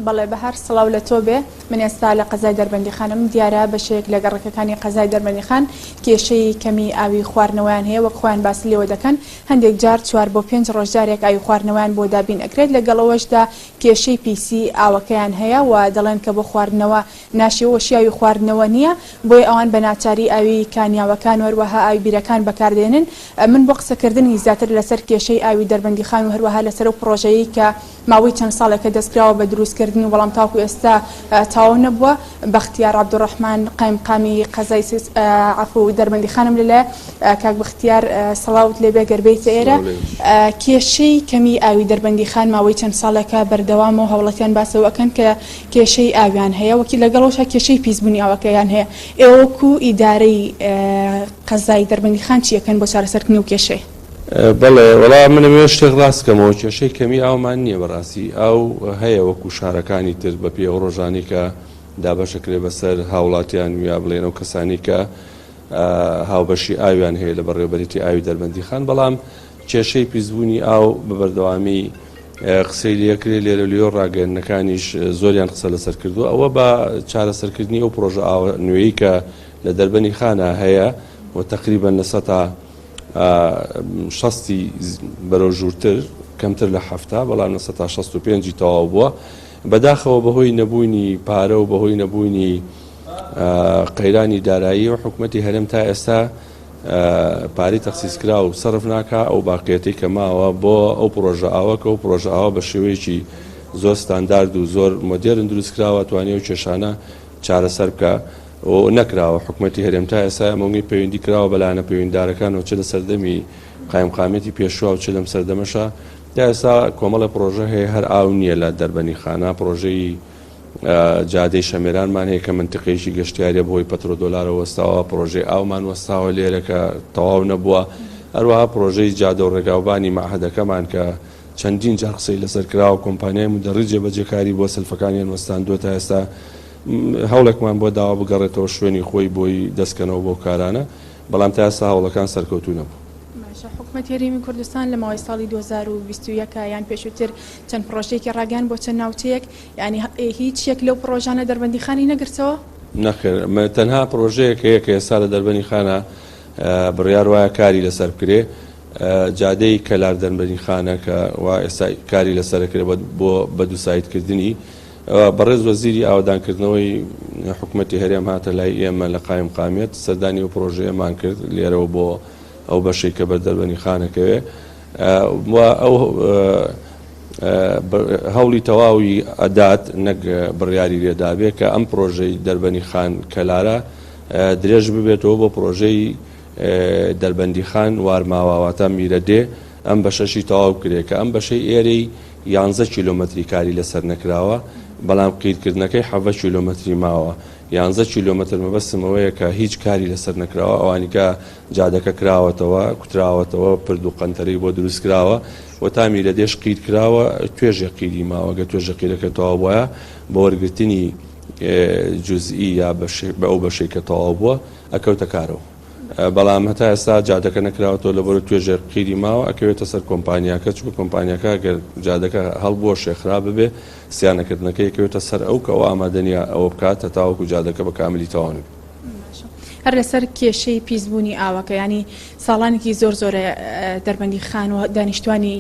بەڵێ بەهار سڵاو لە تۆ بێ من ئێستا لە قەزای دەربەندیخانم دیارە بەشێک لە گەڕەکەەکانی قەزای دەربەندیخان کێشەی کەمی ئاوی خواردنەوەیان هەیە وەک خۆیان باسی لێوە دەکەن هەندێک جار 4 بۆ 5 ڕۆژدارێک ئاوی خواردنەوەیان بۆ دابین ئەکرێت لەگەڵەوەشدا کێشەی پیسی ئاوەکەیان هەیە و دەڵێن کە بۆ خواردنەوە ناشیوەشی ئاوی خواردنەوە نییە بۆی ئەوان بە ناچاری ئاوی کانیاوەکان وەروەها ئاوی بیرەکان بەکاردێنن من بۆ قسەکردنی زیاتر لەسەر کێشەی ئاوی دەربەندیخان و هەروەها لەسەر و پرۆژەیە کە ماوەی چەند ساڵێکە دەستکراوە بە دروستکردنی وەڵام تاوکو ئێستا تاو نەبووە بەختیار عەبدوڕەحمان قایمقامی قەزای عەفو دەربەندیخانم لەلایە کاک بەختیار سەڵاوت لێبێ گەربەیتە ئێرە کێشەی کەمی ئاوی دەربەندیخان ماوەی چەند ساڵێکە بەردەوامەوە هەوڵەتیان باسەوە ئەکەن کە کێشەی ئاویان هەیە وەکی لەگەڵەوەشە کێشەی پیسبوونی ئاوەکەیان هەیە ئێوە وەکو ئیدارەی قەزای دەربەندیخان چیەکەن بۆ چارەسەرکردنی و کێشەی بەڵێ وەڵام منەوێ شتێک ڕاستکەمەوە کێشەی کەمی ئاومان نییە بەڕاستی ئەو هەیە وەکو شارەکانی تر بە پێ ئەو ڕۆژانی کە دابەشەکرێ بەسەر هاوڵاتیان ویا بڵێن ئەو کەسانی کە هاوبەشی ئاویان هەیە لە بەڕێوەبەرێتی ئاوی دەربەندیخان بەڵام کێشەی پیسبوونی ئاو بە بەردەوامی قسەی لەکرێ لێرە لێۆ ڕاگەیەنەکانیش زۆریان قسە لەسەر کردووە ئەوە بە چارەسەرکردنی ئەو پرۆژە نوێی کە لە دەربەندیخانە هەیە و تقریبا لە 60 بەرەو ژوورتر کەمتر لە 70 بەڵام 65 تەواو بووە بەداخەوە بەهۆی نەبوونی پارە و بەهۆی نەبوونی قەیرانی دارایی و حکوومەتی هەرێم تا ئێستا پارەی تەخسیسکرا و سەرف ناکا ئەو باقیەتی کە ماوە بۆ ئەو پرۆژە ئاوەکە و پرۆژە ئاوە بە شێوەیەکی زۆر ستاندارد و زۆر مۆدێرن دروستکراوە توانێت و کێشانە چارەسەر بکە و نەکراوە حکوومەتی هەرێم تا ئێستا ئەمەنگی پەیوەندی کراوە بەلایەنە پەیوەنددارەکانەوە چ لە سەردەمی قایمقامێتی پێشوە و چ لەم سەردەمەشە تا ئێستا کۆمەڵە پرۆژە هەیە هەر ئاو نییە لە دەربەندیخانە پرۆژەی جادەی شەمێرانمان هەیە کە منتقەیەکی گەشتیارە بۆی پەترۆ دۆلارە وەستاوە پرۆژەی ئاومان وەستاوە لێرە کە تەواو نەبووە هەروەها پرۆژەی جادە و ڕێگاوبانی مەعهەدەکەمان کە چەندین جار قسەی لەسەر کراوە کۆمپانیای مدەڕی جێبەجێکاری بۆ سەلفەکانیان وەستاندووە تا ئێستا هەوڵێکمان بۆ داوا بگەڕێتەوە شوێنی خۆی بۆی دەستکەنەوە بۆ کارانە بەڵام تا ئێستا هەوڵەکان سەرکەوتوو نەبوو. حکوومەتی هەرێمی کوردستان لە ماوەی ساڵی 2021 یان پێشووتر چەند پرۆژەیەکی ڕاگەیاند بۆ چەند ناوچەیەک یعنی هیچ یەک لەو پرۆژانە دەربەندیخانی نەگرتەوە؟ نەخێر تەنها پرۆژەیەک هەیە کە ئێستا لە دەربەندیخانە بڕیار وایە کاری لەسەر بکرێ جادەی کەلار دەربەندیخانە کە وا ئێستا کاری لەسەرکرێ بۆ بەدووسایتکردنی بەڕێز وەزیری ئاوادانکردنەوەی حکوومەتی هەرێم هاتە لای ئێمە لە قایمقامێت سەردانی و پرۆژەیەمان کرد لێرەوە بۆ ئەو بەشەی کە بە دەربەندیخانەکەوێ ئەو هەوڵی تەواوی ئەدات نەک بڕیاری لێدابێ کە ئەم پرۆژەی دەربەندیخان کەلارە درێژ ببێتەوە بۆ پرۆژەی دەربەندیخان وارماوەواتە میرەدێ ئەم بەشەشی تەواو کرێ کە ئەم بەشەی ئێرەی 11 کیلۆمەتری کاری لەسەر نەکراوە بەڵام قیرکردنەکەی 7 کیلۆمەتری ماوە 11 کیلۆمەتر مەبەستمەوەیە کە هیچ کاری لەسەر نەکراوە ئەوانی کە جادەکە کراوەتەوە کوتراوەتەوە پرد و قەنتەرەی بۆ دروست کراوە و تا میرەدێش قیر کراوە توێژە قیری ماوە گە توێژە قیرەکە تەواو بووە بۆ وەرگرتنی جوزئی یا بە ئەو بەشەی کە تەواو بووە ئەکەوتە کارەوە بەڵام هەتا ئێستا جادەکە نەکراوەتەوە لەبەر توێژە قیری ماوە ئەکەوێتە سەر کۆمپانیاکە چوو کۆمپانیاکە گەر جادەکە هەڵبووە شێخرا ببێ سیانەکردنەکەی ئەکەوێتە سەر ئەو کەەوە ئامادەنیە ئەوە بکات هەتا وەکو جادەکە بە کاملی تەواو هەر لەسەر کێشەی پیسبوونی ئاوەکە ینی ساڵانێکی زۆرە دەربەندیخان و دانیشتوانی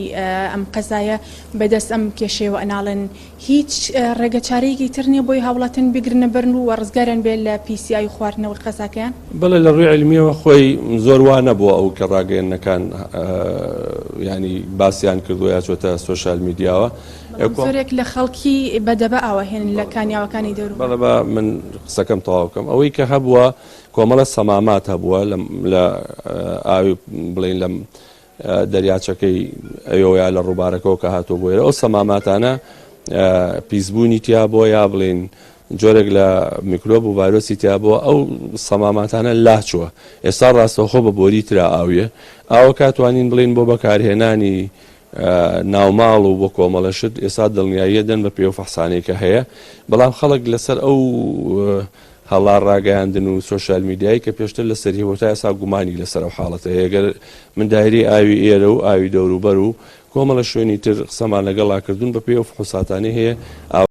ئەم قەزایە بەدەست ئەم کێشەوە ئەناڵن هیچ ڕێگە چارەیەکی تر نییە بۆی هاوڵاتن بگرنە بەرن و وەڕزگارن بێت لە پیسیایی خواردنەوەی قەزاکەیان بەڵێ لە ڕووی عیلمیەوە خۆی زۆر وا نەبووە ئەو کە ڕاگەیەنەکان ینی باسییان کردووە یا چۆتە سۆشال میدیاوە زۆرێک لە خەڵکی بەدەبە ئاوەهێن لە کانیاوەکانی دەرو بەڵێ من قسەکەم تەواو بکەم ئەوەی کە هەبووە کۆمەڵە سەمامات هەبووە لە ئاوی بڵین لەم دەریاچەکەی ئەوەیە لە ڕووبارەکەەوە کە هاتووە بۆیرە ئەو سەماماتانە پیسبوونی تیا بۆ یا بڵین جۆرێک لە میکرۆب و ڤایرۆسی تیا بووە ئەو سەماماتانە لاچووە ئێستا ڕاستەوخۆ بە بۆری ترا ئاویە ئاوە کاتوانین بڵین بۆ بەکارهێنانی ناوماڵ و بۆ کۆمەڵەشت ئێستا دڵنیاییە دەن بە پێ و فەحسانەی کە هەیە بەڵام خەڵک لەسەر ئەو هەڵا ڕاگەیاندن و سۆشال میدیایی کە پێشتر لە سەری هۆتا ئێستا گومانی لەسەر ئەو حاڵەتە ئەگەر من دایری ئاوی ئێرە و ئاوی دەوروبەر و کۆمەڵە شوێنی تر قسەمان لەگەڵا کردوون بە پێ و فحوساتانەی هەیە